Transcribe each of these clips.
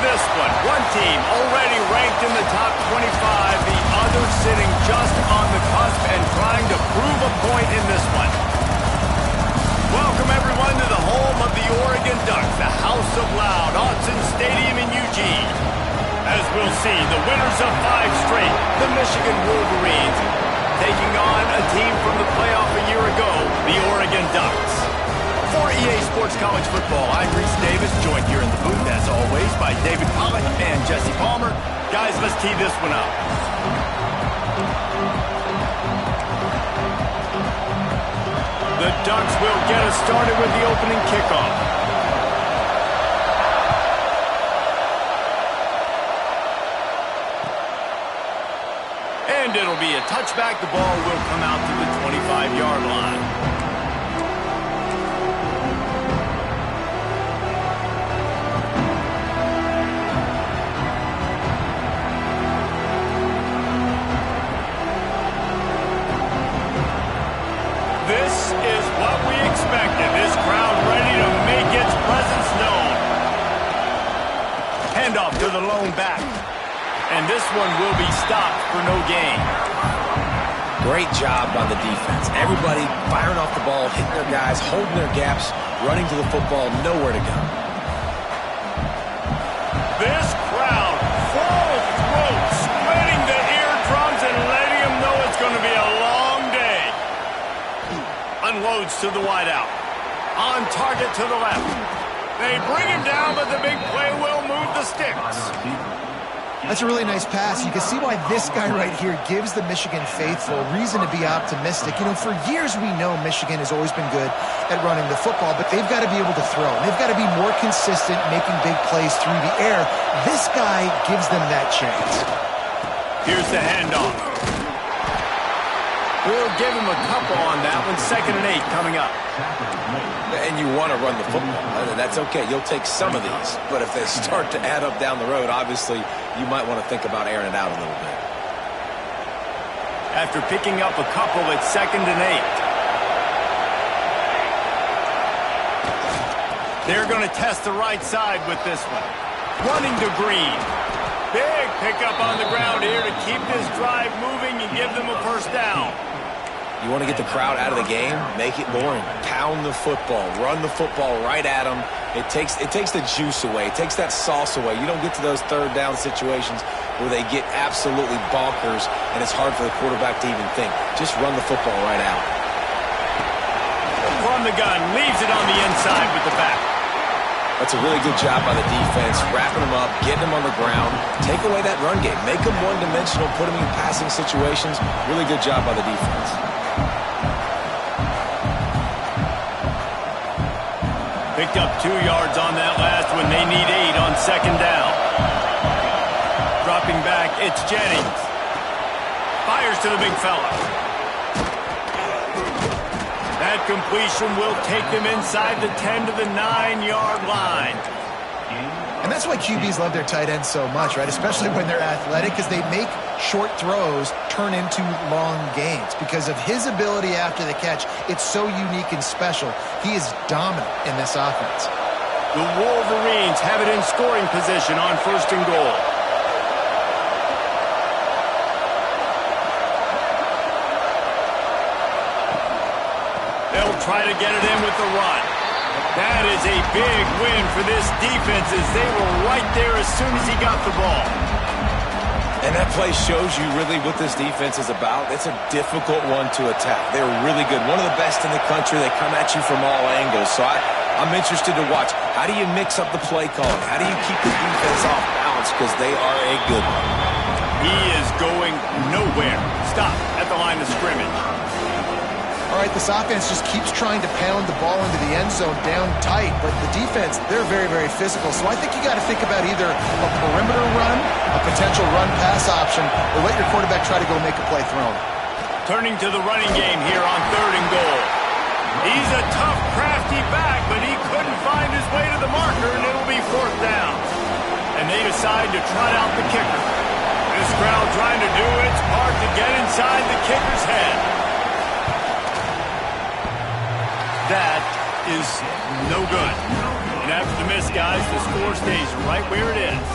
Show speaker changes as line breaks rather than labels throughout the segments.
this one. One team already ranked in the top 25, the other sitting just on the cusp and trying to prove a point in this one. Welcome, everyone, to the home of the Oregon Ducks, the House of Loud, Autzen Stadium in Eugene. As we'll see, the winners of 5 straight, the Michigan Wolverines, taking on a team from the playoff a year ago, the Oregon Ducks. For EA Sports College Football, I'm Reese Davis, joined here in the booth, as always, by David Pollack and Jesse Palmer. Guys, let's tee this one up. The Ducks will get us started with the opening kickoff. And it'll be a touchback. The ball will come out to the 25-yard line. This is what we expected. This crowd ready to make its presence known. Handoff to the lone back. And this one will be stopped for no gain.
Great job on the defense. Everybody firing off the ball, hitting their guys, holding their gaps, running to the football, nowhere to go.
This crowd, full throat, splitting the eardrums and letting them know it's going to be a long day. Unloads to the wideout. On target to the left. They bring him down, but the big play will move the sticks.
That's a really nice pass. You can see why this guy right here gives the Michigan faithful reason to be optimistic. You know, for years we know Michigan has always been good at running the football, but they've got to be able to throw. They've got to be more consistent, making big plays through the air. This guy gives them that chance.
Here's the handoff. We'll give him a couple on that one. 2nd and 8 coming up.
And you want to run the football. That's okay. You'll take some of these. But if they start to add up down the road, obviously, you might want to think about airing it out a little bit.
After picking up a couple, it's 2nd and 8. They're going to test the right side with this one. Running to Green. Big pickup on the ground here to keep this drive moving and give them a first down.
You want to get the crowd out of the game? Make it boring. Pound the football. Run the football right at them. It takes the juice away. It takes that sauce away. You don't get to those 3rd down situations where they get absolutely bonkers and it's hard for the quarterback to even think. Just run the football right out.
From the gun, leaves it on the inside with the back.
That's a really good job by the defense, wrapping them up, getting them on the ground. Take away that run game. Make them one-dimensional, put them in passing situations. Really good job by the defense.
Picked up 2 yards on that last one. They need 8 on 2nd down. Dropping back, it's Jennings. Fires to the big fella. That completion will take them inside the 10 to the 9-yard line.
And that's why QBs love their tight ends so much, right? Especially when they're athletic, because they make short throws turn into long gains. Because of his ability after the catch, it's so unique and special. He is dominant in this offense.
The Wolverines have it in scoring position on 1st and goal. They'll try to get it in with the run. That is a big win for this defense as they were right there as soon as he got the ball.
And that play shows you really what this defense is about. It's a difficult one to attack. They're really good. One of the best in the country. They come at you from all angles. So I'm interested to watch. How do you mix up the play calling? How do you keep the defense off balance? Because they are a good one.
He is going nowhere. Stop at the line of scrimmage.
All right, this offense just keeps trying to pound the ball into the end zone down tight, but the defense, they're very, very physical. So I think you got to think about either a perimeter run, a potential run-pass option, or let your quarterback try to go make a play thrown.
Turning to the running game here on 3rd and goal. He's a tough, crafty back, but he couldn't find his way to the marker, and it'll be 4th down. And they decide to trot out the kicker. This crowd trying to do its part to get inside the kicker's head. That is no good. And after the miss, guys, the score stays right where it is.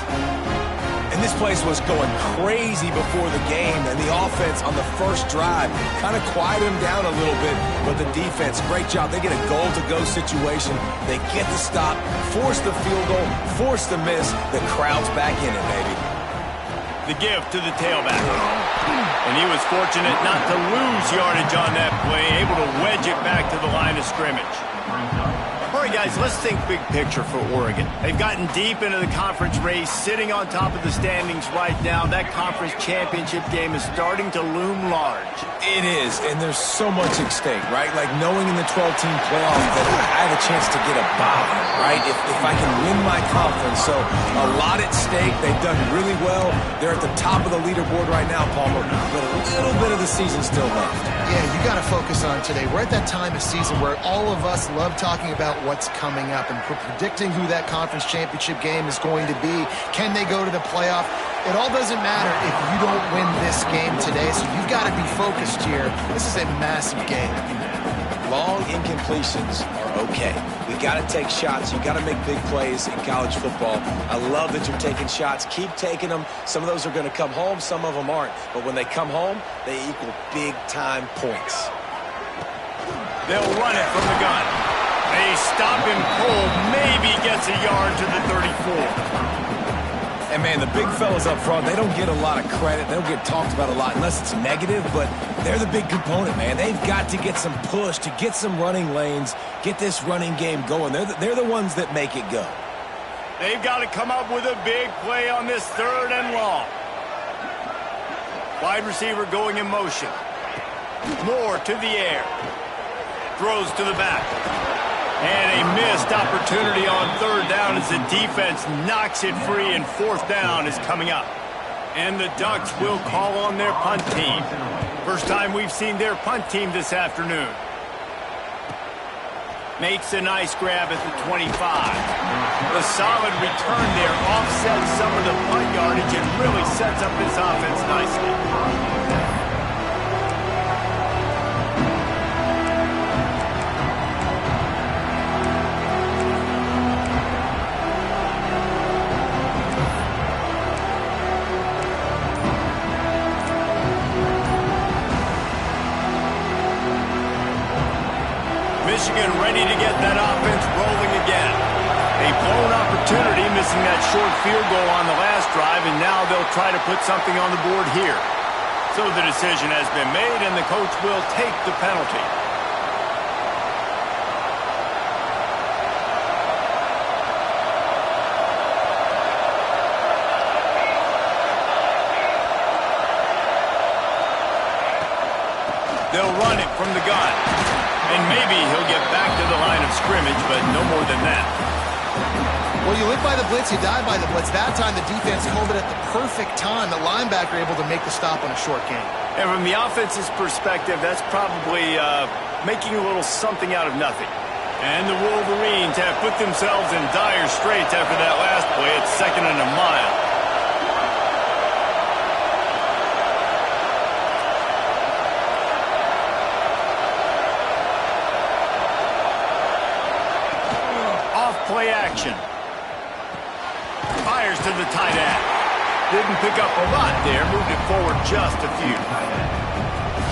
And this place was going crazy before the game, and the offense on the first drive kind of quieted them down a little bit, but the defense, great job. They get a goal-to-go situation. They get the stop, force the field goal, force the miss. The crowd's back in it, baby.
The give to the tailback. And he was fortunate not to lose yardage on that play, able to wedge it back to the line of scrimmage. All right, guys, let's think big picture for Oregon. They've gotten deep into the conference race, sitting on top of the standings right now. That conference championship game is starting to loom large.
It is, and there's so much at stake, right? Like knowing in the 12-team playoff that I have a chance to get a bye, right? If I can win my conference. So a lot at stake. They've done really well. They're at the top of the leaderboard right now, Palmer, but a little bit of the season still left.
Yeah, you got to focus on today. We're at that time of season where all of us love talking about what's coming up and predicting who that conference championship game is going to be. Can they go to the playoff? It all doesn't matter if you don't win this game today, so you've got to be focused here. This is a massive game.
Long incompletions are okay. We got to take shots. You got to make big plays in college football. I love that you're taking shots. Keep taking them. Some of those are going to come home. Some of them aren't. But when they come home, they equal big-time points.
They'll run it from the gun. They stop him cold. Maybe gets a yard to the 34.
And, man, the big fellas up front, they don't get a lot of credit. They don't get talked about a lot unless it's negative, but they're the big component, man. They've got to get some push, to get some running lanes, get this running game going. They're the ones that make it go.
They've got to come up with a big play on this 3rd and long. Wide receiver going in motion. Moore to the air. Throws to the back. And a missed opportunity on 3rd down as the defense knocks it free, and 4th down is coming up. And the Ducks will call on their punt team. First time we've seen their punt team this afternoon. Makes a nice grab at the 25. The solid return there offsets some of the punt yardage and really sets up this offense nicely. Michigan ready to get that offense rolling again. A blown opportunity, missing that short field goal on the last drive, and now they'll try to put something on the board here. So the decision has been made, and the coach will take the penalty. They'll run it from the gun. And maybe he'll get back to the line of scrimmage, but no more than that.
Well, you live by the blitz, you die by the blitz. That time the defense called it at the perfect time. The linebacker able to make the stop on a short gain.
And from the offense's perspective, that's probably making a little something out of nothing. And the Wolverines have put themselves in dire straits after that last play. It's 2nd and a mile. Play action. Fires to the tight end. Didn't pick up a lot there. Moved it forward just a few.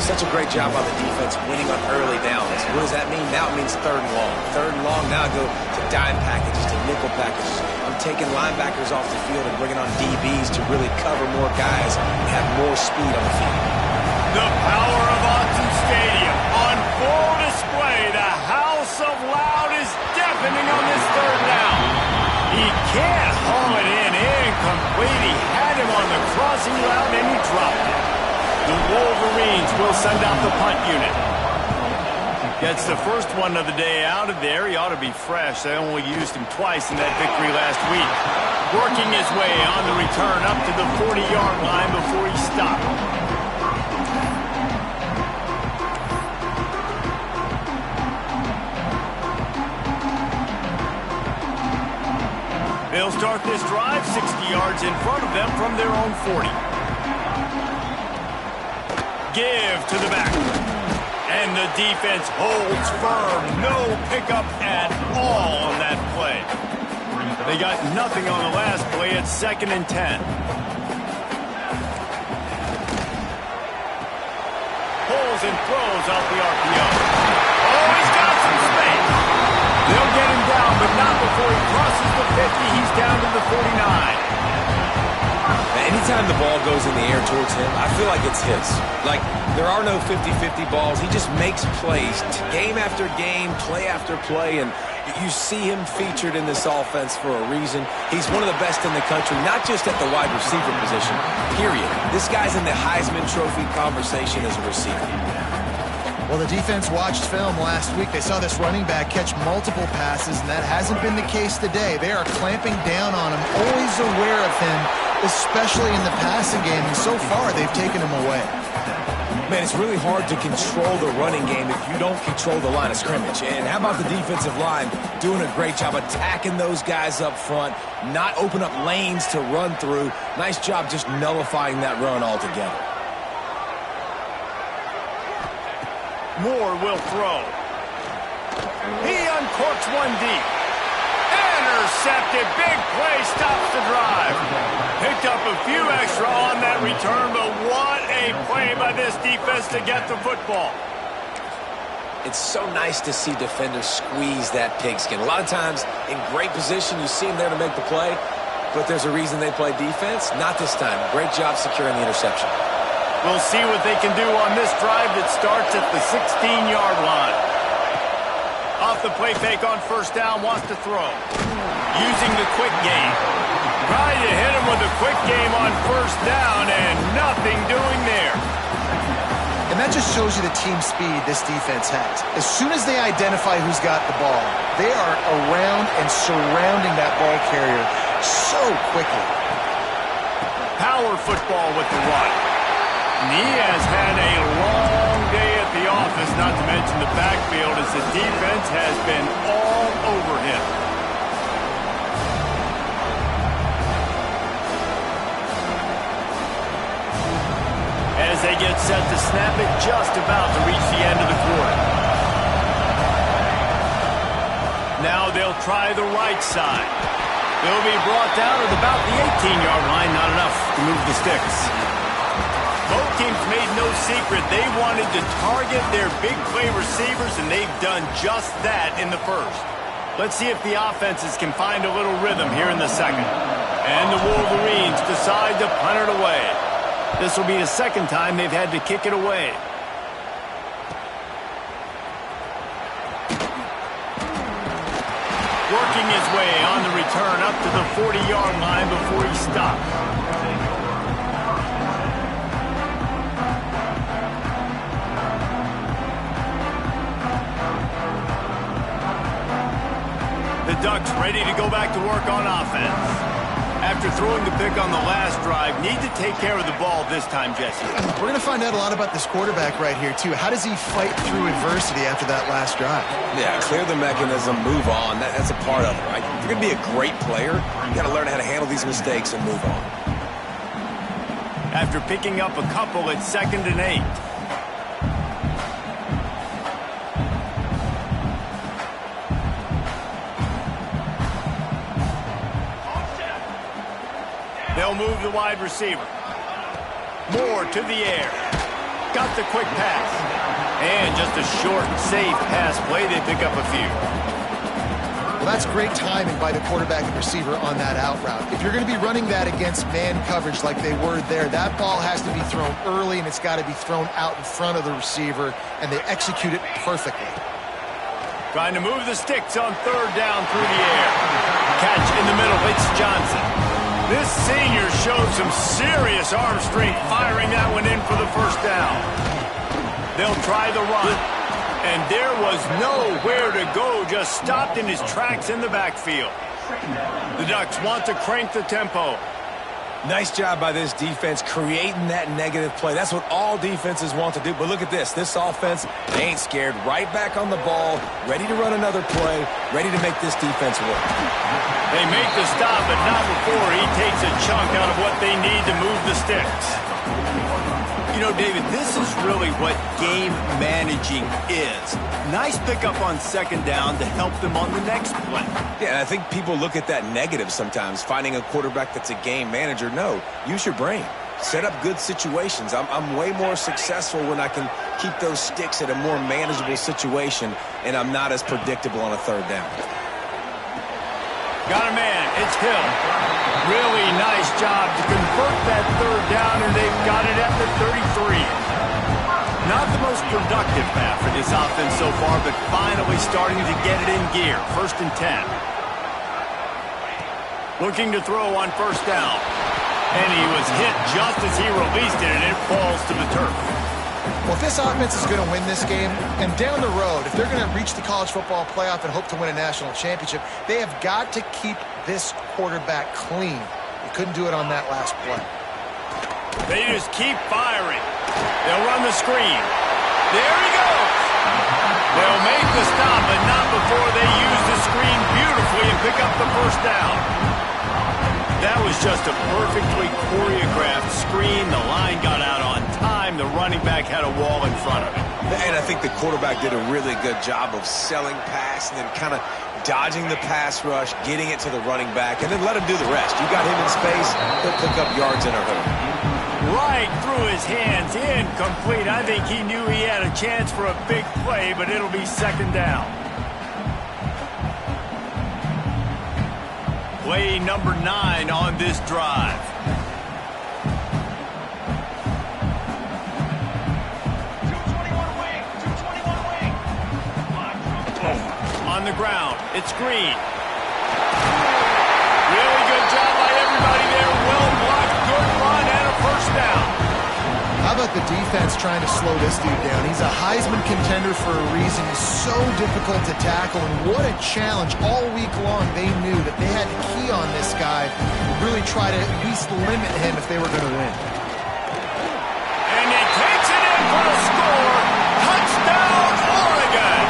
Such a great job by the defense winning on early downs. What does that mean? Now it means 3rd and long. 3rd and long, now I go to dime packages, to nickel packages. I'm taking linebackers off the field and bringing on DBs to really cover more guys and have more speed on the field.
The power of Autzen Stadium on full display. The house of loud is deafening on this 3rd down. He can't haul it in. Incomplete. He had him on the crossing route and he dropped it. The Wolverines will send out the punt unit. Gets the first one of the day out of there. He ought to be fresh. They only used him twice in that victory last week. Working his way on the return up to the 40-yard line before he stopped. They'll start this drive 60 yards in front of them from their own 40. Give to the back. And the defense holds firm. No pickup at all on that play. They got nothing on the last play. It's 2nd and 10. Pulls and throws out the RPO. Oh, he's got some space. They'll get him down, but not before he crosses the 50. He's down to the 49.
Anytime the ball goes in the air towards him, I feel like it's his. Like, there are no 50-50 balls. He just makes plays game after game, play after play, and you see him featured in this offense for a reason. He's one of the best in the country, not just at the wide receiver position, period. This guy's in the Heisman Trophy conversation as a receiver.
Well, the defense watched film last week. They saw this running back catch multiple passes, and that hasn't been the case today. They are clamping down on him, always aware of him, especially in the passing game, and so far they've taken him away.
Man, it's really hard to control the running game if you don't control the line of scrimmage. And how about the defensive line doing a great job attacking those guys up front, not open up lanes to run through. Nice job just nullifying that run altogether.
Moore will throw. He uncorks one deep. Intercepted. Big play. Stops the drive. Picked up a few extra on that return, but what a play by this defense to get the football.
It's so nice to see defenders squeeze that pigskin. A lot of times in great position, you see them there to make the play, but there's a reason they play defense. Not this time. Great job securing the interception.
We'll see what they can do on this drive that starts at the 16-yard line. Off the play fake on 1st down, wants to throw. Using the quick game. Trying to hit him with a quick game on 1st down, and nothing doing there.
And that just shows you the team speed this defense has. As soon as they identify who's got the ball, they are around and surrounding that ball carrier so quickly.
Power football with the run. And he has had a long day at the office, not to mention the backfield, as the defense has been all over him. As they get set to snap it, just about to reach the end of the quarter. Now they'll try the right side. They'll be brought down at about the 18-yard line, not enough to move the sticks. Both teams made no secret they wanted to target their big play receivers, and they've done just that in the first. Let's see if the offenses can find a little rhythm here in the second. And the Wolverines decide to punt it away. This will be the second time they've had to kick it away. Working his way on the return up to the 40-yard line before he stops. The Ducks ready to go back to work on offense. After throwing the pick on the last drive, need to take care of the ball this time, Jesse.
We're going to find out a lot about this quarterback right here, too. How does he fight through adversity after that last drive?
Yeah, clear the mechanism, move on. That's a part of it, right? If you're going to be a great player, you got to learn how to handle these mistakes and move on.
After picking up a couple, it's 2nd and 8. They'll move the wide receiver. Moore to the air. Got the quick pass. And just a short, safe pass play. They pick up a few.
Well, that's great timing by the quarterback and receiver on that out route. If you're going to be running that against man coverage like they were there, that ball has to be thrown early, and it's got to be thrown out in front of the receiver, and they execute it perfectly.
Trying to move the sticks on 3rd down through the air. Catch in the middle. It's Johnson. This senior showed some serious arm strength firing that one in for the 1st down. They'll try the run. And there was nowhere to go, just stopped in his tracks in the backfield. The Ducks want to crank the tempo.
Nice job by this defense creating that negative play. That's what all defenses want to do. But look at this. This offense, they ain't scared. Right back on the ball, ready to run another play, ready to make this defense work.
They make the stop, but not before he takes a chunk out of what they need to move the sticks. You know, David, this is really what game managing is. Nice pickup on second down to help them on the next play.
Yeah, and I think people look at that negative sometimes, finding a quarterback that's a game manager. No, use your brain. Set up good situations. I'm way more successful when I can keep those sticks at a more manageable situation, and I'm not as predictable on a third down.
Got a man. It's Hill. Really nice job to convert that third down, and they've got it at the 33. Not the most productive half for this offense so far, but finally starting to get it in gear. 1st and 10. Looking to throw on 1st down. And he was hit just as he released it, and it falls to the turf.
Well, if this offense is going to win this game, and down the road, if they're going to reach the college football playoff and hope to win a national championship, they have got to keep this quarterback clean. They couldn't do it on that last play.
They just keep firing. They'll run the screen. There he goes. They'll make the stop, but not before they use the screen beautifully and pick up the 1st down. That was just a perfectly choreographed screen. The line got out on time. The running back had a wall in front of him.
And I think the quarterback did a really good job of selling pass and then kind of dodging the pass rush, getting it to the running back, and then let him do the rest. You got him in space, he'll pick up yards in a hurry.
Right through his hands, incomplete. I think he knew he had a chance for a big play, but it'll be 2nd down. Play number 9 on this drive. On the ground, it's Green. Really good job by everybody there. Well blocked, good run, and a 1st down.
How about the defense trying to slow this dude down? He's a Heisman contender for a reason. He's so difficult to tackle, and what a challenge. All week long, they knew that they had to key on this guy and really try to at least limit him if they were going to win.
And he takes it in for a score. Touchdown, Oregon!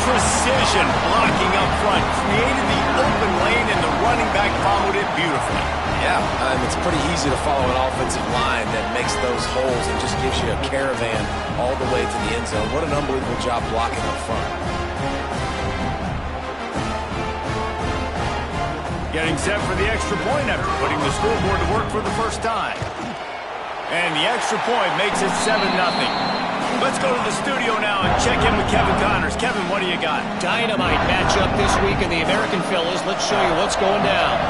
Precision blocking up front. Created the open lane, and the running back followed it beautifully.
Yeah, it's pretty easy to follow an offensive line that makes those holes and just gives you a caravan all the way to the end zone. What an unbelievable job blocking up front.
Getting set for the extra point after putting the scoreboard to work for the 1st time. And the extra point makes it 7-0. Let's go to the studio now and check in with Kevin Connors. Kevin, what do you got?
Dynamite matchup this week in the American fellas. Let's show you what's going down.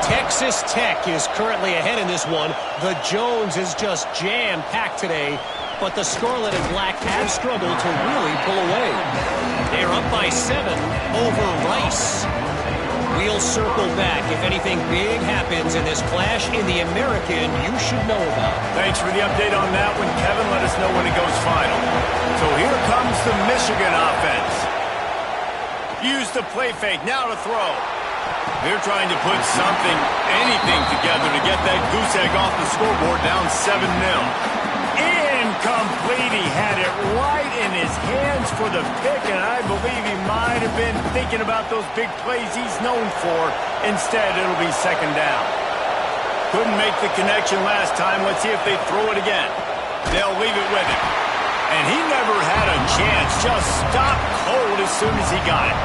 Texas Tech is currently ahead in this one. The Jones is just jam-packed today, but the Scarlet and Black have struggled to really pull away. They're up by 7 over Rice. We'll circle back if anything big happens in this clash in the American you should know about.
Thanks for the update on that one, Kevin. Let us know when it goes final. So here comes the Michigan offense. Use the play fake, now to throw. They're trying to put something, anything together to get that goose egg off the scoreboard, down 7-0. Incomplete. He had it right in his hands for the pick, and I believe he might have been thinking about those big plays he's known for. Instead, it'll be 2nd down. Couldn't make the connection last time. Let's see if they throw it again. They'll leave it with him. And he never had a chance. Just stopped cold as soon as he got it.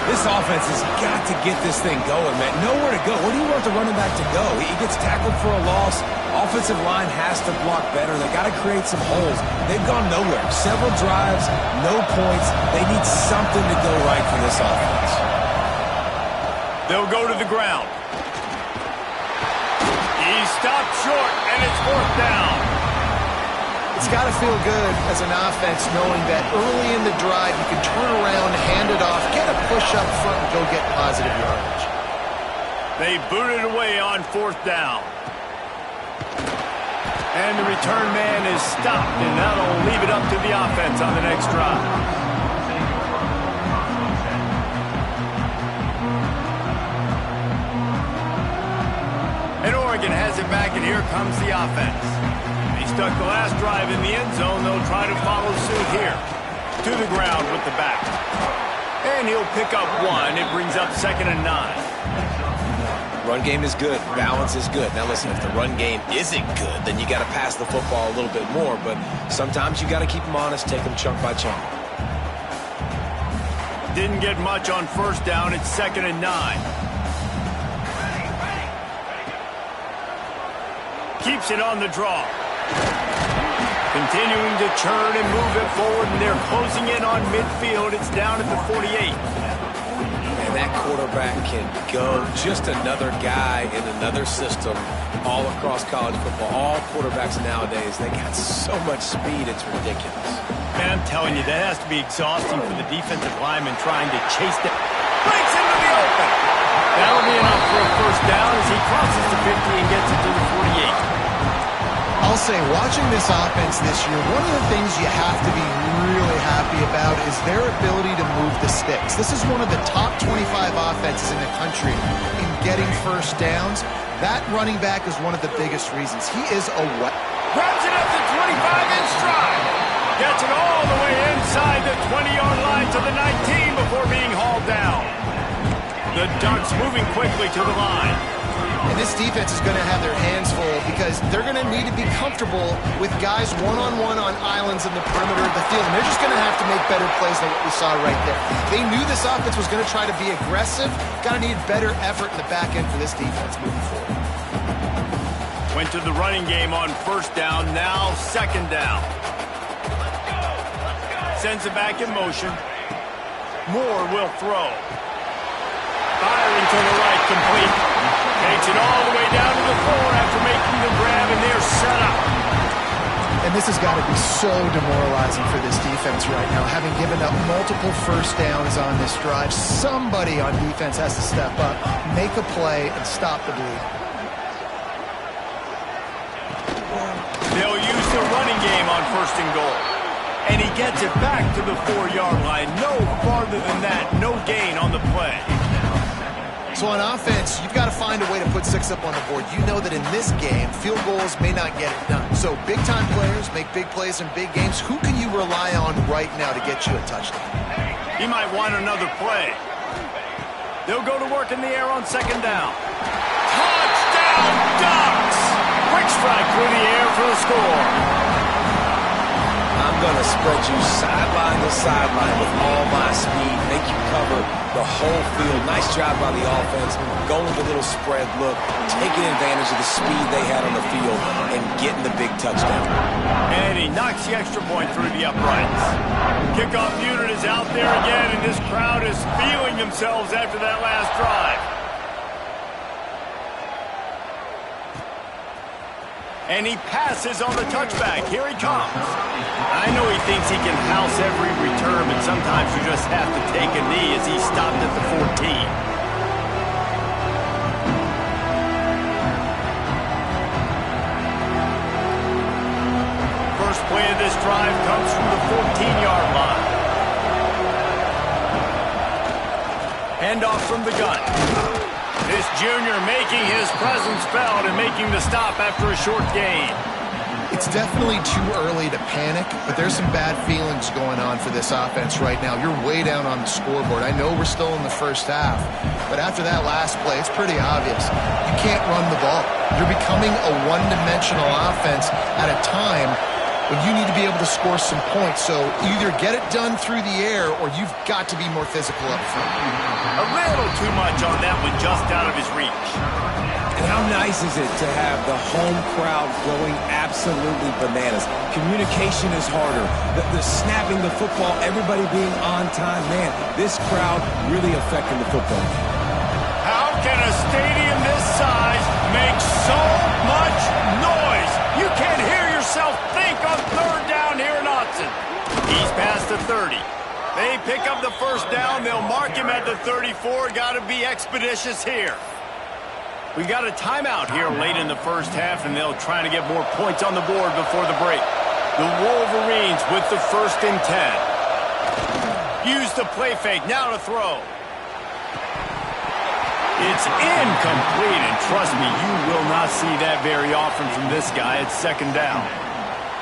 This offense has got to get this thing going, man. Nowhere to go. Where do you want the running back to go? He gets tackled for a loss. Offensive line has to block better. They got to create some holes. They've gone nowhere. Several drives, no points. They need something to go right for this offense.
They'll go to the ground. He stopped short, and it's 4th down.
It's got to feel good as an offense knowing that early in the drive you can turn around, hand it off, get a push up front, and go get positive yardage.
They boot it away on 4th down. And the return man is stopped, and that'll leave it up to the offense on the next drive. And Oregon has it back, and here comes the offense. They stuck the last drive in the end zone. They'll try to follow suit here. To the ground with the back. And he'll pick up 1. It brings up 2nd and 9.
Run game is good. Balance is good. Now, listen, if the run game isn't good, then you got to pass the football a little bit more. But sometimes you got to keep them honest, take them chunk by chunk.
Didn't get much on first down. It's 2nd and 9. Keeps it on the draw. Continuing to churn and move it forward, and they're closing in on midfield. It's down at the 48.
And that quarterback can go. Just another guy in another system all across college football. All quarterbacks nowadays, they got so much speed, it's ridiculous.
Man, I'm telling you, that has to be exhausting for the defensive lineman trying to chase them. Breaks into the open. That'll be enough for a first down as he crosses the 50 and gets it to the 48.
I'll say, watching this offense this year, one of the things you have to be really happy about is their ability to move the sticks. This is one of the top 25 offenses in the country in getting first downs. That running back is one of the biggest reasons. He is a weapon.
Grabs it up the 25 in stride. Gets it all the way inside the 20-yard line to the 19 before being hauled down. The Ducks moving quickly to the line.
And this defense is going to have their hands full because they're going to need to be comfortable with guys one-on-one on islands in the perimeter of the field. And they're just going to have to make better plays than what we saw right there. They knew this offense was going to try to be aggressive. Got to need better effort in the back end for this defense moving forward.
Went to the running game on first down, now 2nd down. Sends it back in motion. Moore will throw. Firing to the right, complete. Takes it all the way down to the floor after making the grab, and they're set up.
And this has got to be so demoralizing for this defense right now. Having given up multiple first downs on this drive, somebody on defense has to step up, make a play, and stop the bleed.
They'll use the running game on 1st and goal. And he gets it back to the 4-yard line. No farther than that. No gain on the play.
So on offense, you've got to find a way to put 6 up on the board. You know that in this game, field goals may not get it done. So big-time players make big plays in big games. Who can you rely on right now to get you a touchdown?
He might want another play. They'll go to work in the air on 2nd down. Touchdown, Ducks! Quick strike through the air for the score.
I'm going to spread you sideline to sideline with all my speed, make you cover the whole field. Nice job by the offense, going with a little spread look, taking advantage of the speed they had on the field, and getting the big touchdown.
And he knocks the extra point through the uprights. Kickoff unit is out there again, and this crowd is feeling themselves after that last drive. And he passes on the touchback. Here he comes. I know he thinks he can house every return, but sometimes you just have to take a knee as he stopped at the 14. First play of this drive comes from the 14-yard line. Handoff from the gun. This junior making his presence felt and making the stop after a short gain.
It's definitely too early to panic, but there's some bad feelings going on for this offense right now. You're way down on the scoreboard. I know we're still in the first half, but after that last play, it's pretty obvious. You can't run the ball. You're becoming a one-dimensional offense at a time when you need to be able to score some points. So either get it done through the air or you've got to be more physical up front.
A little too much on that one, just out of his reach.
And how nice is it to have the home crowd going absolutely bananas? Communication is harder. The snapping the football, everybody being on time. Man, this crowd really affecting the football.
How can a stadium this size make so much noise? You can't hear yourself think on 3rd down here in Autzen. He's past the 30. They pick up the first down. They'll mark him at the 34. Got to be expeditious here. We got a timeout here late in the first half, and they'll try to get more points on the board before the break. The Wolverines with the 1st and 10. Use the play fake. Now to throw. It's incomplete, and trust me, you will not see that very often from this guy at 2nd down.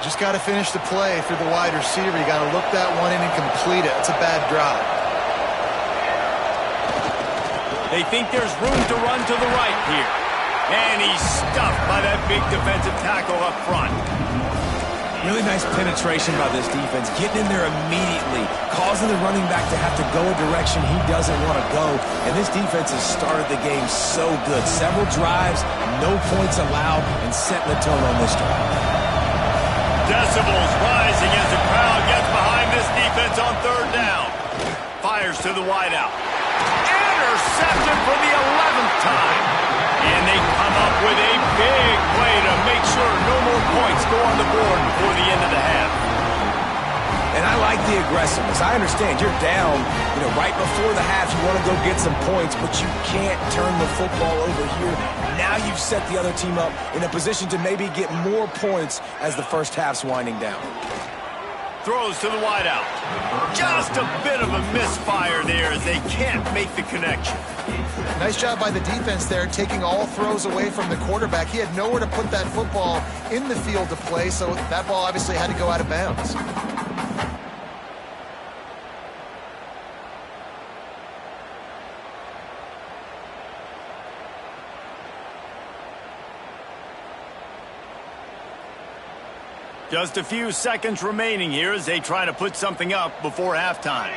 Just got to finish the play through the wide receiver. You got to look that one in and complete it. It's a bad drop.
They think there's room to run to the right here. And he's stuffed by that big defensive tackle up front.
Really nice penetration by this defense, getting in there immediately, causing the running back to have to go a direction he doesn't want to go. And this defense has started the game so good. Several drives, no points allowed, and setting the tone on this drive.
Decibels rising as the crowd gets behind this defense on third down. Fires to the wideout. Interception for the 11th time. And they come up with a big play to make sure no more points go on the board before the end of the half.
And I like the aggressiveness. I understand you're down, right before the half. You want to go get some points, but you can't turn the football over here. Now you've set the other team up in a position to maybe get more points as the first half's winding down.
Throws to the wideout. Just a bit of a misfire there as they can't make the connection.
Nice job by the defense there, taking all throws away from the quarterback. He had nowhere to put that football in the field to play, so that ball obviously had to go out of bounds.
Just a few seconds remaining here as they try to put something up before halftime.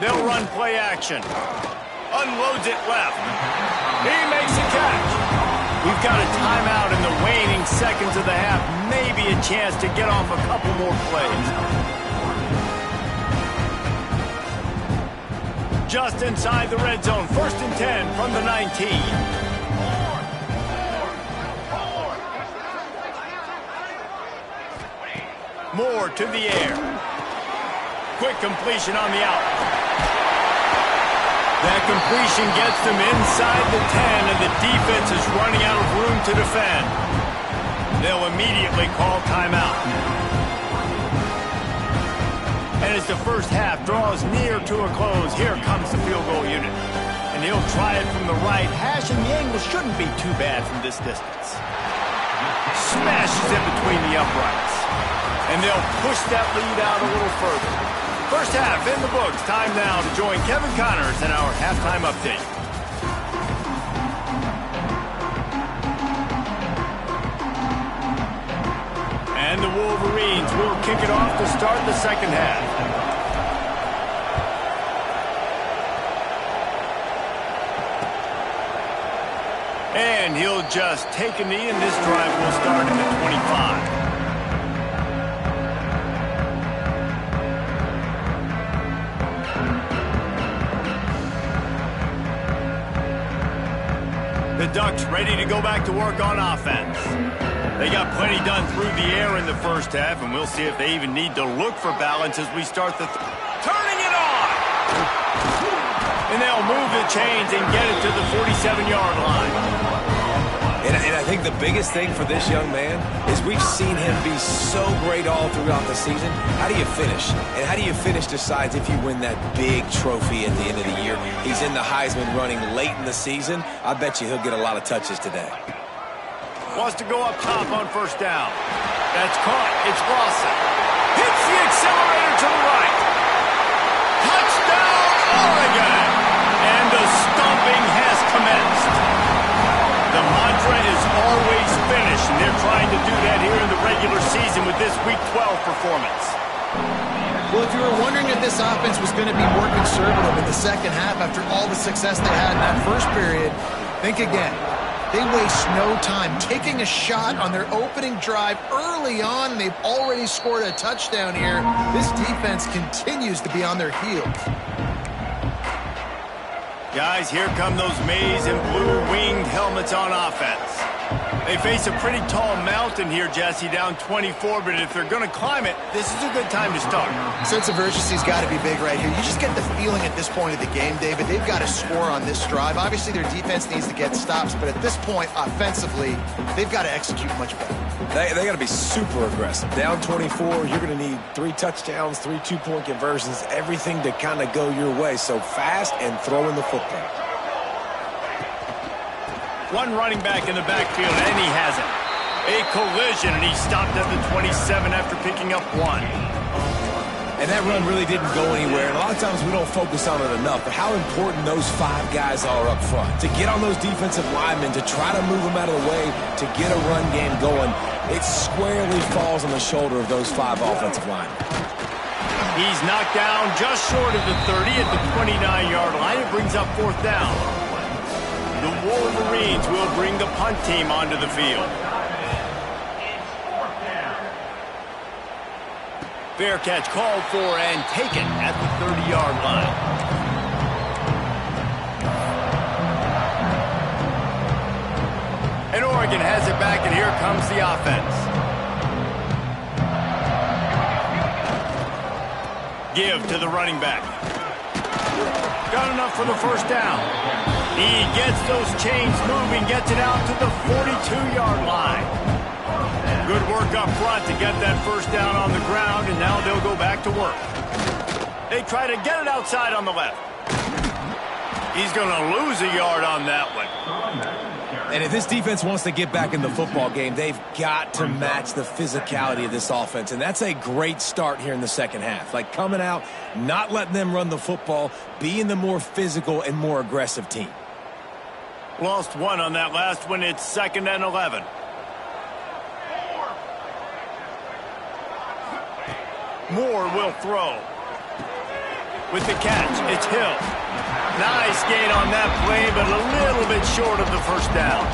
They'll run play action. Unloads it left. He makes a catch. We've got a timeout in the waning seconds of the half. Maybe a chance to get off a couple more plays. Just inside the red zone. 1st and 10 from the 19. Moore to the air. Quick completion on the out. That completion gets them inside the 10, and the defense is running out of room to defend. They'll immediately call timeout. And as the first half draws near to a close, here comes the field goal unit. And he'll try it from the right hash, and the angle shouldn't be too bad from this distance. Smashes it between the uprights. And they'll push that lead out a little further. First half in the books. Time now to join Kevin Connors in our halftime update. And the Wolverines will kick it off to start the second half. And he'll just take a knee, and this drive will start at the 25. The Ducks ready to go back to work on offense. They got plenty done through the air in the first half, and we'll see if they even need to look for balance as we start the turning it on! And they'll move the chains and get it to the 47-yard line.
And I think the biggest thing for this young man is we've seen him be so great all throughout the season. How do you finish? And how do you finish decides if you win that big trophy at the end of the year. He's in the Heisman running late in the season. I bet you he'll get a lot of touches today.
Wants to go up top on first down. That's caught. It's Lawson. Hits the accelerator to the right. Touchdown, Oregon! And the stomping has commenced. The mantra is always finish, and they're trying to do that here in the regular season with this Week 12 performance.
Well, if you were wondering if this offense was going to be more conservative in the second half after all the success they had in that first period, think again. They waste no time taking a shot on their opening drive early on, and they've already scored a touchdown here. This defense continues to be on their heels.
Guys, here come those maize and blue winged helmets on offense. They face a pretty tall mountain here, Jesse, down 24, but if they're going to climb it, this is a good time to start.
Sense of urgency's got to be big right here. You just get the feeling at this point of the game, David, they've got to score on this drive. Obviously, their defense needs to get stops, but at this point, offensively, they've got to execute much better.
They got to be super aggressive. Down 24, you're going to need 3 touchdowns, 3 two-point conversions, everything to kind of go your way. So fast and throwing the football.
One running back in the backfield, and he has it. A collision, and he stopped at the 27 after picking up 1.
And that run really didn't go anywhere. And a lot of times we don't focus on it enough. But how important those 5 guys are up front. To get on those defensive linemen, to try to move them out of the way, to get a run game going, it squarely falls on the shoulder of those 5 offensive linemen.
He's knocked down just short of the 30 at the 29-yard line. It brings up 4th down. The Wolverines will bring the punt team onto the field. Fair catch called for and taken at the 30-yard line. And Oregon has it back, and here comes the offense. Give to the running back. Got enough for the 1st down. He gets those chains moving, gets it out to the 42-yard line. Good work up front to get that 1st down on the ground, and now they'll go back to work. They try to get it outside on the left. He's going to lose a yard on that one.
And if this defense wants to get back in the football game, they've got to match the physicality of this offense. And that's a great start here in the second half. Like coming out, not letting them run the football, being the more physical and more aggressive team.
Lost 1 on that last one. It's 2nd and 11. Moore will throw. With the catch, it's Hill. Nice gain on that play, but a little bit short of the 1st down.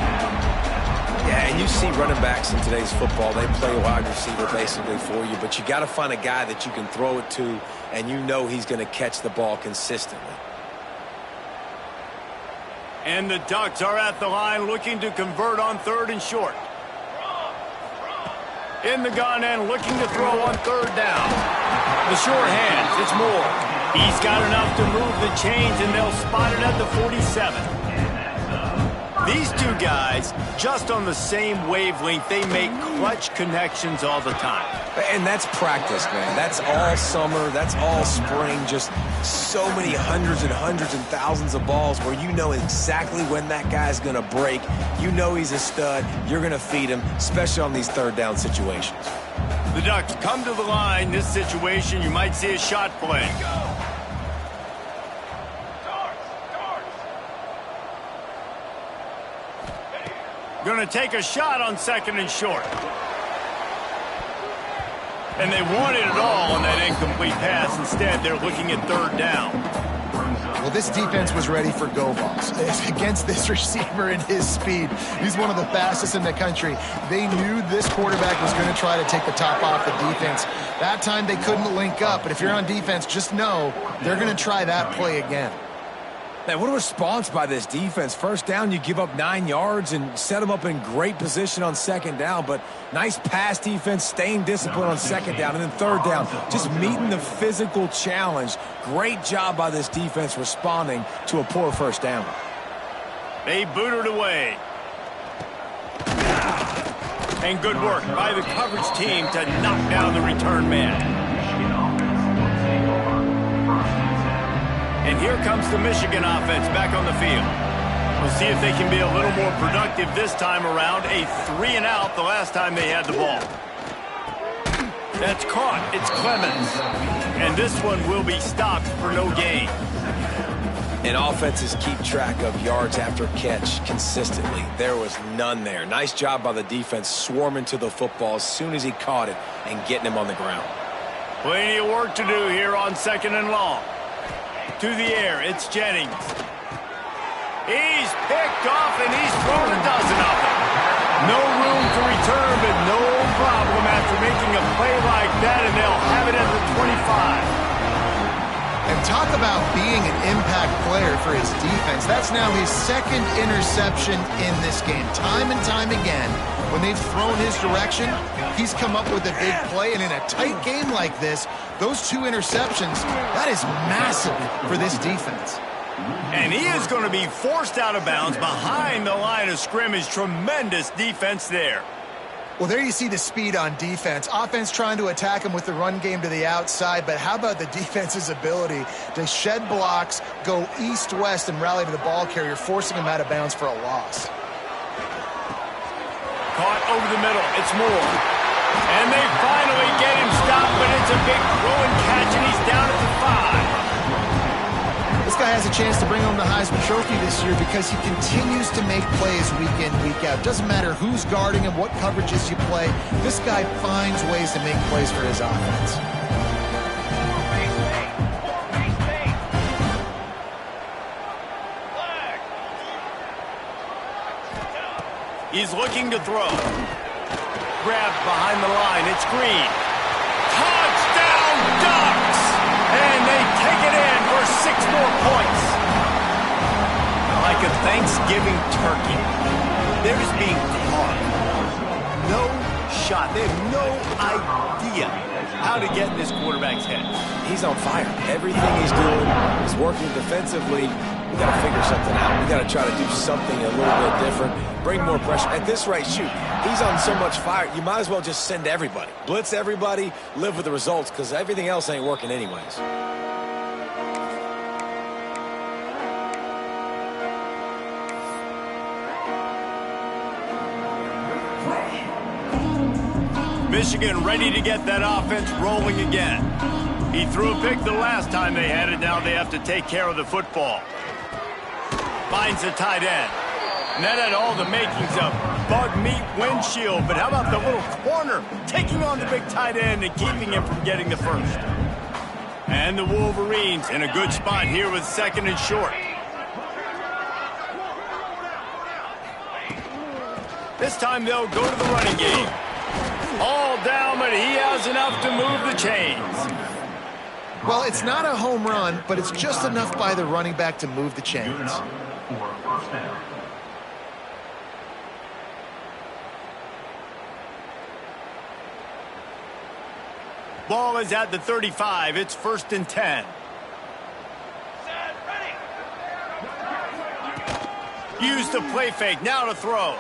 Yeah, and you see running backs in today's football, they play wide receiver basically for you, but you got to find a guy that you can throw it to, and you know he's going to catch the ball consistently.
And the Ducks are at the line looking to convert on 3rd and short. In the gun and looking to throw on 3rd down. The short hands, it's Moore. He's got enough to move the chains, and they'll spot it at the 47. These 2 guys, just on the same wavelength, they make clutch connections all the time.
And that's practice, man. That's all summer. That's all spring. Just so many hundreds and thousands of balls where you know exactly when that guy's going to break. You know he's a stud. You're going to feed him, especially on these 3rd down situations.
The Ducks come to the line. This situation, you might see a shot play. Going to take a shot on 2nd and short. And they wanted it all on that incomplete pass. Instead, they're looking at 3rd down.
Well, this defense was ready for go balls. Against this receiver and his speed, he's one of the fastest in the country. They knew this quarterback was going to try to take the top off the defense. That time they couldn't link up, but if you're on defense, just know they're going to try that play again.
Man, what a response by this defense. 1st down, you give up 9 yards and set them up in great position on 2nd down, but nice pass defense, staying disciplined on 2nd down, and then 3rd down, just meeting the physical challenge. Great job by this defense responding to a poor 1st down.
They boot it away. And good work by the coverage team to knock down the return man. And here comes the Michigan offense back on the field. We'll see if they can be a little more productive this time around. A 3-and-out the last time they had the ball. That's caught. It's Clemens. And this one will be stopped for no gain.
And offenses keep track of yards after catch consistently. There was none there. Nice job by the defense swarming to the football as soon as he caught it and getting him on the ground.
Plenty of work to do here on 2nd and long. To the air, it's Jennings. He's picked off, and he's thrown a dozen of them. No room to return, but no problem after making a play like that, and they'll have it at the 25.
And talk about being an impact player for his defense. That's now his 2nd interception in this game. Time and time again, when they've thrown his direction, he's come up with a big play. And in a tight game like this, those 2 interceptions, that is massive for this defense.
And he is going to be forced out of bounds behind the line of scrimmage. Tremendous defense there.
Well, there you see the speed on defense. Offense trying to attack him with the run game to the outside, but how about the defense's ability to shed blocks, go east-west, and rally to the ball carrier, forcing him out of bounds for a loss.
Caught over the middle. It's Moore. And they finally get him stopped, but it's a big throw and catch, and
has a chance to bring home the Heisman Trophy this year because he continues to make plays week in, week out. Doesn't matter who's guarding him, what coverages you play. This guy finds ways to make plays for his offense.
He's looking to throw. Grabbed behind the line. It's Green. Touchdown Ducks! And they take it in for 6 more points. Like a Thanksgiving turkey. They're just being taught. No shot. They have no idea how to get in this quarterback's head.
He's on fire. Everything he's doing is working defensively. We got to figure something out. We got to try to do something a little bit different. Bring more pressure. At this rate, shoot, he's on so much fire, you might as well just send everybody. Blitz everybody, live with the results, because everything else ain't working anyways.
Michigan ready to get that offense rolling again. He threw a pick the last time they had it. Now they have to take care of the football. Finds the tight end. And that had all the makings of bug meat windshield. But how about the little corner taking on the big tight end and keeping him from getting the first? And the Wolverines in a good spot here with 2nd and short. This time they'll go to the running game. All down, but he has enough to move the chains.
Well, it's not a home run, but it's just enough by the running back to move the chains.
Ball is at the 35. It's 1st and 10. Use the play fake. Now to throw.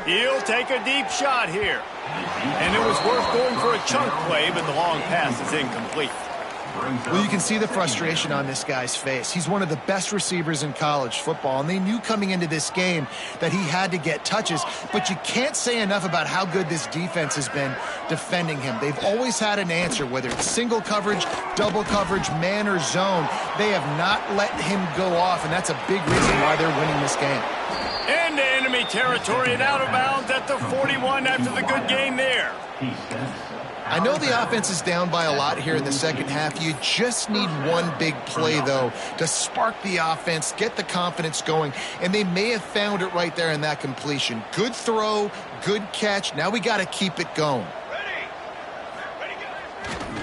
He'll take a deep shot here. And it was worth going for a chunk play, but the long pass is incomplete.
Well, you can see the frustration on this guy's face. He's one of the best receivers in college football, and they knew coming into this game that he had to get touches, but you can't say enough about how good this defense has been defending him. They've always had an answer, whether it's single coverage, double coverage, man or zone. They have not let him go off, and that's a big reason why they're winning this game.
Into enemy territory and out of bounds at the 41 after the good game there.
I know the offense is down by a lot here in the second half. You just need one big play, though, to spark the offense, get the confidence going, and they may have found it right there in that completion. Good throw, good catch. Now we got to keep it going.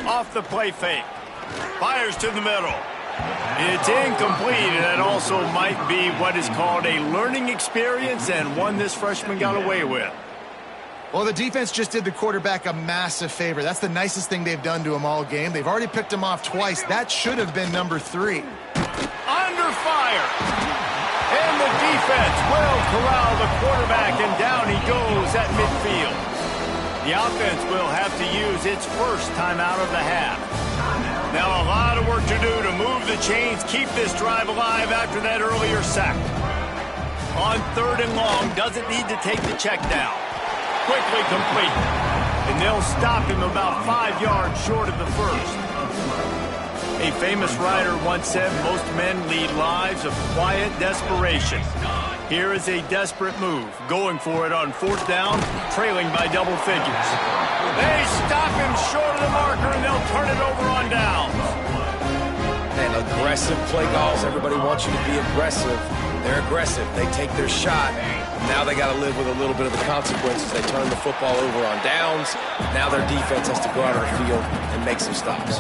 Off the play fake. Fires to the middle. It's incomplete, and that also might be what is called a learning experience and one this freshman got away with.
Well, the defense just did the quarterback a massive favor. That's the nicest thing they've done to him all game. They've already picked him off twice. That should have been number 3.
Under fire. And the defense will corral the quarterback, and down he goes at midfield. The offense will have to use its first timeout of the half. Now a lot of work to do to move the chains, keep this drive alive after that earlier sack. On 3rd and long, doesn't need to take the check down. Quickly complete. And they'll stop him about 5 yards short of the first. A famous writer once said most men lead lives of quiet desperation. Here is a desperate move, going for it on 4th down, trailing by double figures. They stop him short of the marker, and they'll turn it over on downs.
Man, aggressive play calls. Everybody wants you to be aggressive. They're aggressive. They take their shot. Now they got to live with a little bit of the consequences. They turn the football over on downs. Now their defense has to go out on the field and make some stops.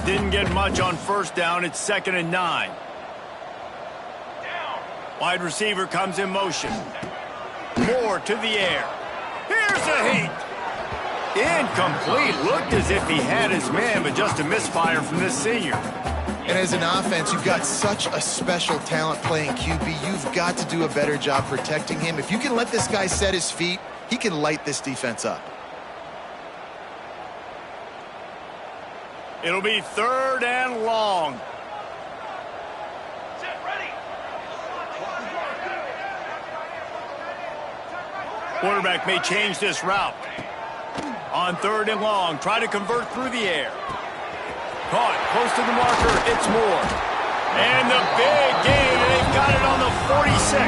Didn't get much on 1st down. It's 2nd and 9. Wide receiver comes in motion. Moore to the air. Here's a heat. Incomplete. Looked as if he had his man, but just a misfire from this senior.
And as an offense, you've got such a special talent playing QB. You've got to do a better job protecting him. If you can let this guy set his feet, he can light this defense up.
It'll be 3rd and long. Quarterback may change this route. On 3rd and long, try to convert through the air. Caught, close to the marker, it's Moore. And the big gain, and they've got it on the 46.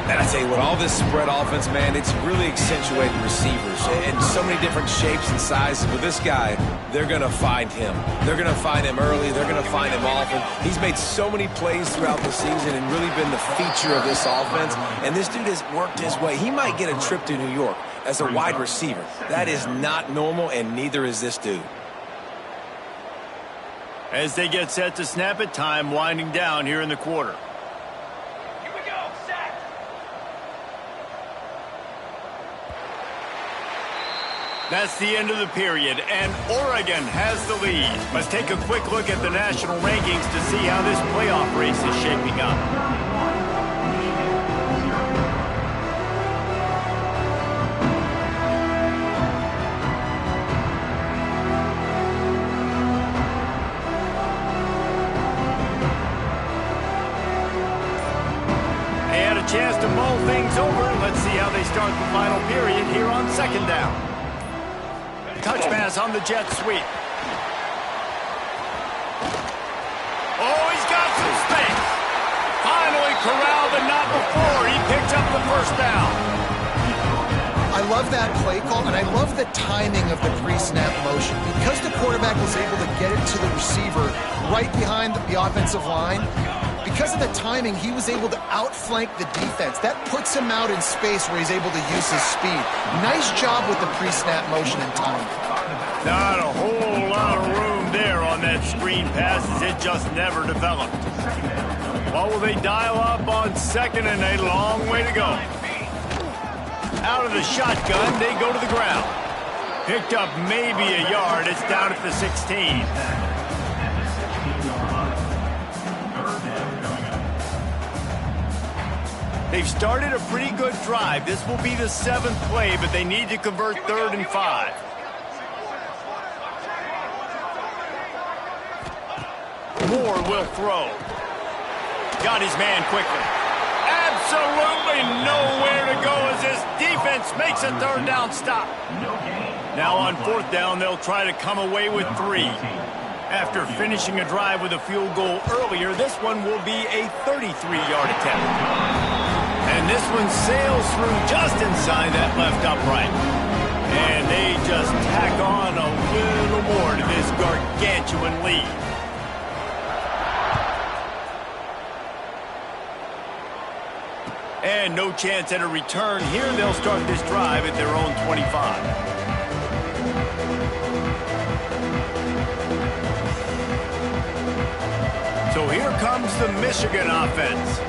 And I tell you what, all this spread offense, man, it's really accentuated receivers in so many different shapes and sizes. But this guy, they're going to find him. They're going to find him early. They're going to find him often. He's made so many plays throughout the season and really been the feature of this offense. And this dude has worked his way. He might get a trip to New York as a wide receiver. That is not normal, and neither is this dude.
As they get set to snap it, time winding down here in the quarter. That's the end of the period, and Oregon has the lead. Let's take a quick look at the national rankings to see how this playoff race is shaping up. They had a chance to mull things over. Let's see how they start the final period here on 2nd down. Touch pass on the jet sweep. Oh, he's got some space. Finally corralled, but not before. He picked up the 1st down.
I love that play call, and I love the timing of the pre-snap motion. Because the quarterback was able to get it to the receiver right behind the offensive line, because of the timing, he was able to outflank the defense. That puts him out in space where he's able to use his speed. Nice job with the pre-snap motion and timing.
Not a whole lot of room there on that screen pass, as it just never developed. What will they dial up on 2nd, and a long way to go? Out of the shotgun, they go to the ground. Picked up maybe a yard. It's down at the 16. They've started a pretty good drive. This will be the 7th play, but they need to convert 3rd and 5. Moore will throw. Got his man quickly. Absolutely nowhere to go as this defense makes a 3rd down stop. Now on 4th down, they'll try to come away with 3. After finishing a drive with a field goal earlier, this one will be a 33-yard attempt. And this one sails through just inside that left upright. And they just tack on a little more to this gargantuan lead. And no chance at a return here. They'll start this drive at their own 25. So here comes the Michigan offense.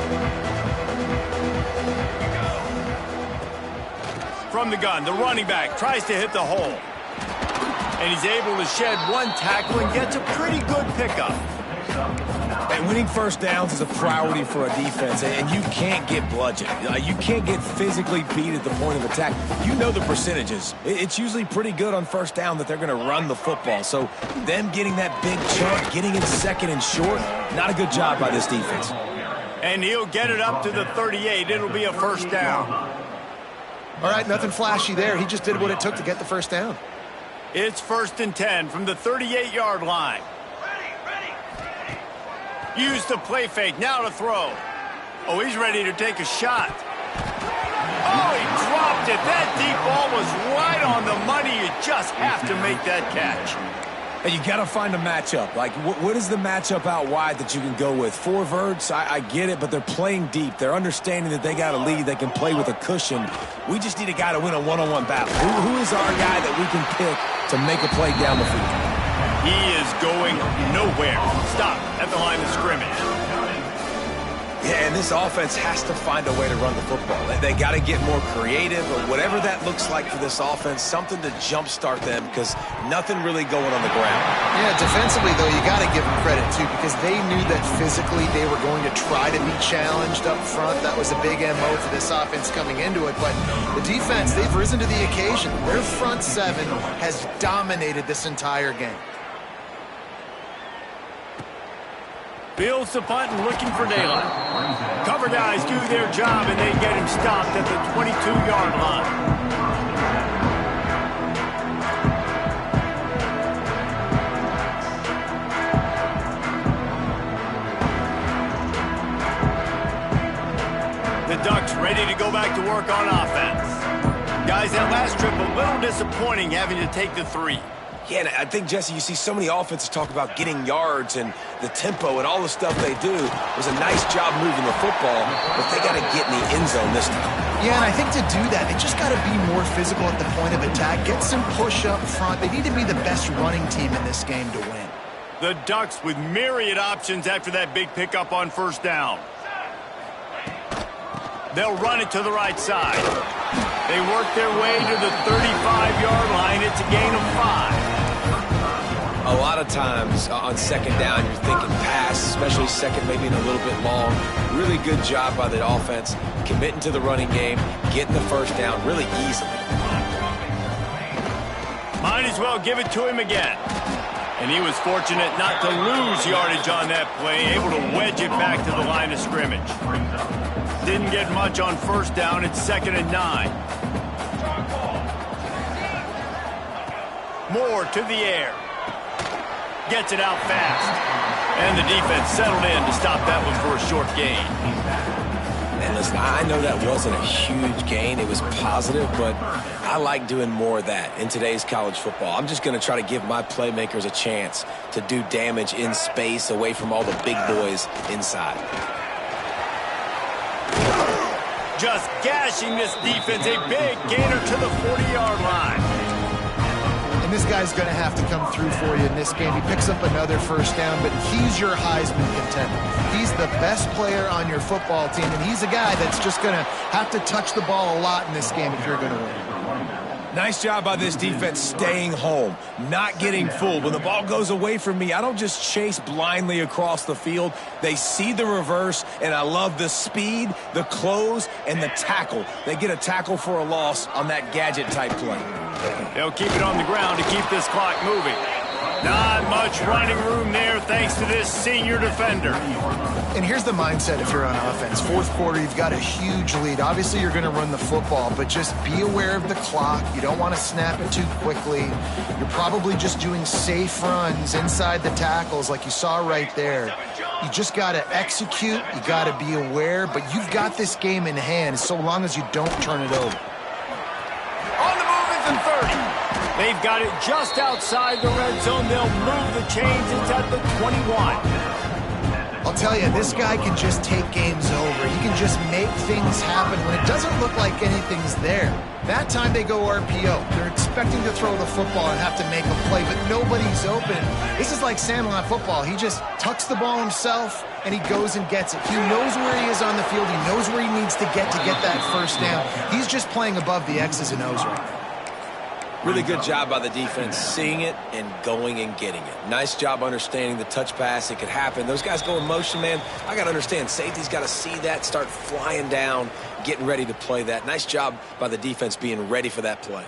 From the gun, the running back tries to hit the hole. And he's able to shed one tackle and gets a pretty good pickup.
And winning 1st downs is a priority for a defense, and you can't get bludgeoned. You can't get physically beat at the point of attack. You know the percentages. It's usually pretty good on 1st down that they're going to run the football. So them getting that big chunk, getting in 2nd and short, not a good job by this defense.
And he'll get it up to the 38. It'll be a 1st down.
All right, nothing flashy there. He just did what it took to get the 1st down.
It's 1st and 10 from the 38-yard line. Use the play fake, now to throw. Oh, he's ready to take a shot. Oh, he dropped it. That deep ball was right on the money. You just have to make that catch.
And you got to find a matchup. Like, what is the matchup out wide that you can go with? 4 verts, I get it, but they're playing deep. They're understanding that they got a lead. They can play with a cushion. We just need a guy to win a one-on-one battle. Who is our guy that we can pick to make a play down the field?
He is going nowhere. Stop at the line of scrimmage.
Yeah, and this offense has to find a way to run the football. They got to get more creative, or whatever that looks like for this offense, something to jumpstart them, because nothing really going on the ground.
Yeah, defensively, though, you got to give them credit, too, because they knew that physically they were going to try to be challenged up front. That was a big MO for this offense coming into it. But the defense, they've risen to the occasion. Their front 7 has dominated this entire game.
Fields the punt and looking for daylight. Cover guys do their job, and they get him stopped at the 22-yard line. The Ducks ready to go back to work on offense. Guys, that last trip a little disappointing having to take the 3.
Yeah, and I think, Jesse, you see so many offenses talk about getting yards and the tempo and all the stuff they do. It was a nice job moving the football, but they got to get in the end zone this time.
Yeah, and I think to do that, they just got to be more physical at the point of attack, get some push up front. They need to be the best running team in this game to win.
The Ducks with myriad options after that big pickup on first down. They'll run it to the right side. They work their way to the 35-yard line. It's a gain of 5.
A lot of times on second down, you're thinking pass, especially second, maybe in a little bit long. Really good job by the offense, committing to the running game, getting the first down really easily.
Might as well give it to him again. And he was fortunate not to lose yardage on that play, able to wedge it back to the line of scrimmage. Didn't get much on first down. It's 2nd and 9. Moore to the air. Gets it out fast. And the defense settled in to stop that one for a short gain.
And listen, I know that wasn't a huge gain. It was positive, but I like doing more of that in today's college football. I'm just going to try to give my playmakers a chance to do damage in space away from all the big boys inside.
Just gashing this defense. A big gainer to the 40-yard line.
And this guy's going to have to come through for you in this game. He picks up another first down, but he's your Heisman contender. He's the best player on your football team, and he's a guy that's just going to have to touch the ball a lot in this game if you're going to win.
Nice job by this defense staying home, not getting fooled. When the ball goes away from me, I don't just chase blindly across the field. They see the reverse, and I love the speed, the close, and the tackle. They get a tackle for a loss on that gadget-type play.
They'll keep it on the ground to keep this clock moving. Not much running room there thanks to this senior defender.
And here's the mindset if you're on offense. Fourth quarter, you've got a huge lead. Obviously, you're going to run the football, but just be aware of the clock. You don't want to snap it too quickly. You're probably just doing safe runs inside the tackles like you saw right there. You just got to execute. You got to be aware, but you've got this game in hand so long as you don't turn it over.
On the move is in 30. They've got it just outside the red zone. They'll move the chains. It's at the 21.
I'll tell you, this guy can just take games over. He can just make things happen when it doesn't look like anything's there. That time they go RPO. They're expecting to throw the football and have to make a play, but nobody's open. This is like Sandlot football. He just tucks the ball himself, and he goes and gets it. He knows where he is on the field. He knows where he needs to get that first down. He's just playing above the X's and O's right now.
Really good job by the defense, seeing it and going and getting it. Nice job understanding the touch pass. It could happen. Those guys go in motion, man. I got to understand, safety's got to see that, start flying down, getting ready to play that. Nice job by the defense being ready for that play.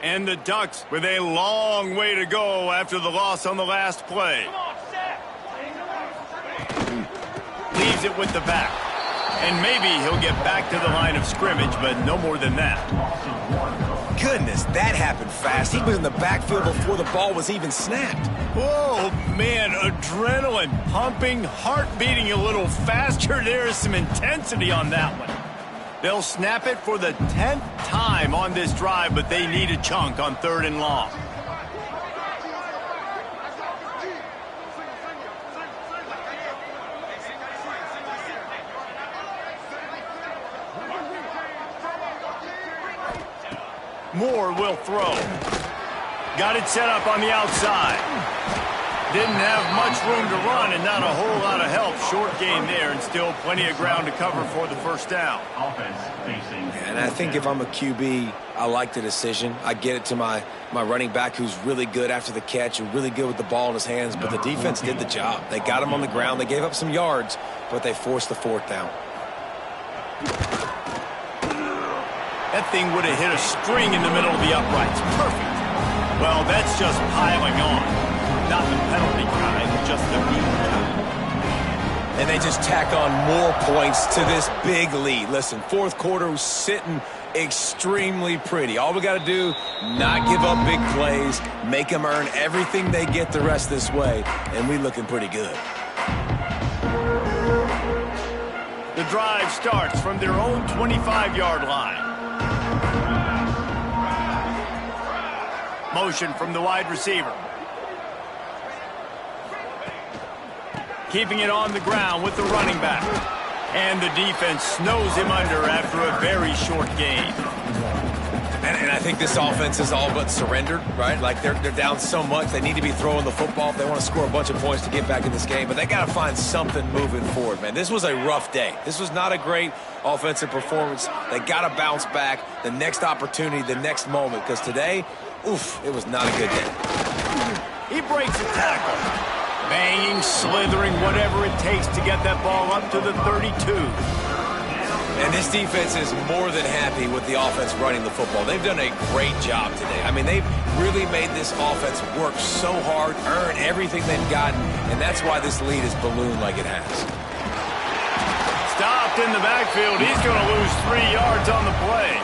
And the Ducks with a long way to go after the loss on the last play. Leaves it with the back. And maybe he'll get back to the line of scrimmage, but no more than that.
Goodness, that happened fast. He was in the backfield before the ball was even snapped.
Oh, man, adrenaline pumping, heart beating a little faster. There is some intensity on that one. They'll snap it for the 10th time on this drive, but they need a chunk on 3rd and long. Moore will throw. Got it set up on the outside. Didn't have much room to run and not a whole lot of help. Short gain there and still plenty of ground to cover for the first down.
And I think if I'm a QB, I like the decision. I get it to my running back who's really good after the catch and really good with the ball in his hands, but the defense did the job. They got him on the ground. They gave up some yards, but they forced the fourth down.
That thing would have hit a string in the middle of the uprights. Perfect. Well, that's just piling on. Not the penalty kind, just the mean kind.
And they just tack on more points to this big lead. Listen, fourth quarter was sitting extremely pretty. All we got to do, not give up big plays, make them earn everything they get the rest this way, and we looking pretty good.
The drive starts from their own 25-yard line. Motion from the wide receiver. Keeping it on the ground with the running back. And the defense snows him under after a very short gain.
And I think this offense is all but surrendered, right? Like they're down so much, they need to be throwing the football if they want to score a bunch of points to get back in this game. But they got to find something moving forward, man. This was a rough day. This was not a great offensive performance. They got to bounce back the next opportunity, the next moment. Because today, oof, it was not a good day.
He breaks a tackle. Banging, slithering, whatever it takes to get that ball up to the 32.
And this defense is more than happy with the offense running the football. They've done a great job today. I mean, they've really made this offense work so hard, earn everything they've gotten, and that's why this lead is ballooned like it has.
Stopped in the backfield. He's going to lose 3 yards on the play.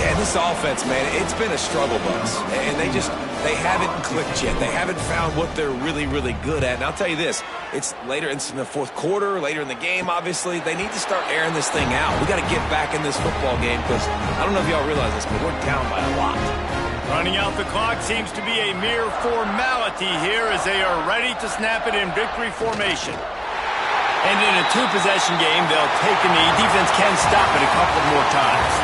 Yeah, this offense, man, it's been a struggle bus. And they haven't clicked yet. They haven't found what they're really, really good at. And I'll tell you this, it's in the fourth quarter, later in the game, obviously. They need to start airing this thing out. We got to get back in this football game because I don't know if y'all realize this, but we're down by a lot.
Running out the clock seems to be a mere formality here as they are ready to snap it in victory formation. And in a two-possession game, they'll take a knee. Defense can stop it a couple more times.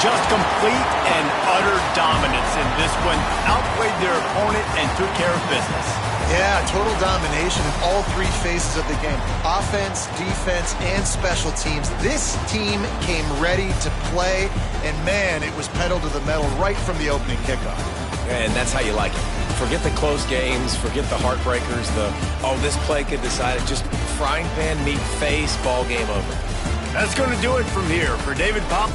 Just complete and utter dominance in this one. Outplayed their opponent and took care of business.
Yeah, total domination in all three phases of the game. Offense, defense, and special teams. This team came ready to play, and man, it was pedal to the metal right from the opening kickoff.
And that's how you like it. Forget the close games, forget the heartbreakers, this play could decide it. Just frying pan, meat face, ball game over.
That's going to do it from here. For David Pop.